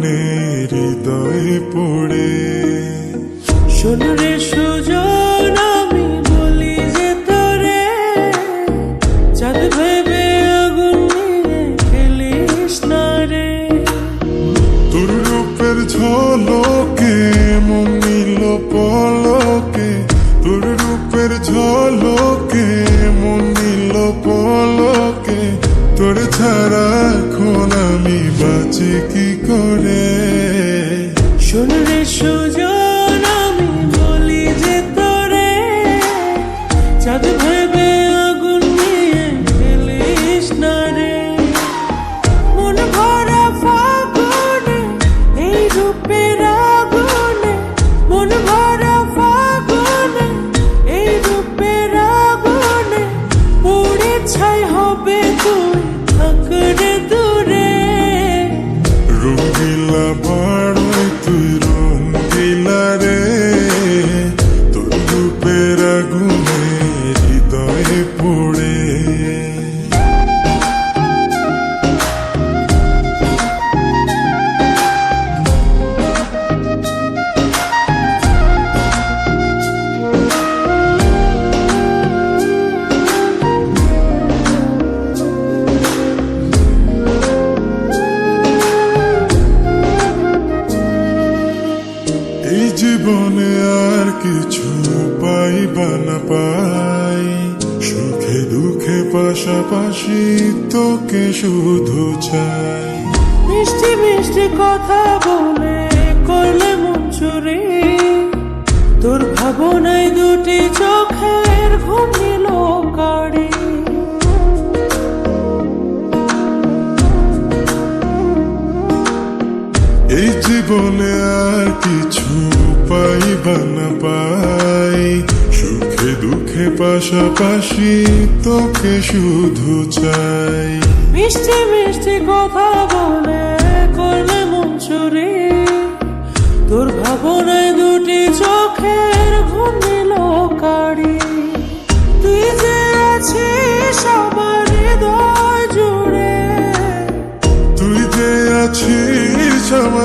আগুনে হৃদয়ে পড়ে। শোন রে সুজন, আমি বলি যে তোরে, চাঁদ ভেবে আগুন নিয়ে খেলিস না রে। তোর রূপের ঝলকে মন নিল পলকে, তোর রূপের ঝলকে মন নিল পলকে। তোর ছাড়া এখন আমি বাঁচি কি করে। শোন রে সুজন, আমি বলি যে তোরে, চাঁদ ভেবে আগুন নিয়ে খেলিস না রে। মন ভরা ফাগুনে এই রূপের আগুনে, মন ভরা ফাগুনে এই রূপের আগুনে, পুড়ে ছাই হবে তুই থাক রে দূরে। রঙ্গিলা বাড়ই তুই রঙ্গিলা রে, তোর রূপের আগুনে হৃদয়ে পড়ে। এই জীবনে আর কিছু পাইবা না পাই, সুখে দুঃখে পাশাপাশি তোকে শুধু চাই। মিষ্টি মিষ্টি কথা বলে করলে মন চুরি, তোর ভাবনায় দুটি চোখের ঘুম নিল কাড়ি। এই জীবনে আর কিছু পাইবা না পাই, সুখে দুঃখে পাশাপাশি তোকে শুধু চাই। মিষ্টি মিষ্টি কথা বলে করলে মন চুরি, তোর ভাবনায় দুটি চোখের ঘুম নিল কাড়ি। তুই যে আছিস আমার হৃদয় জুড়ে, তুই যে আছিস আমার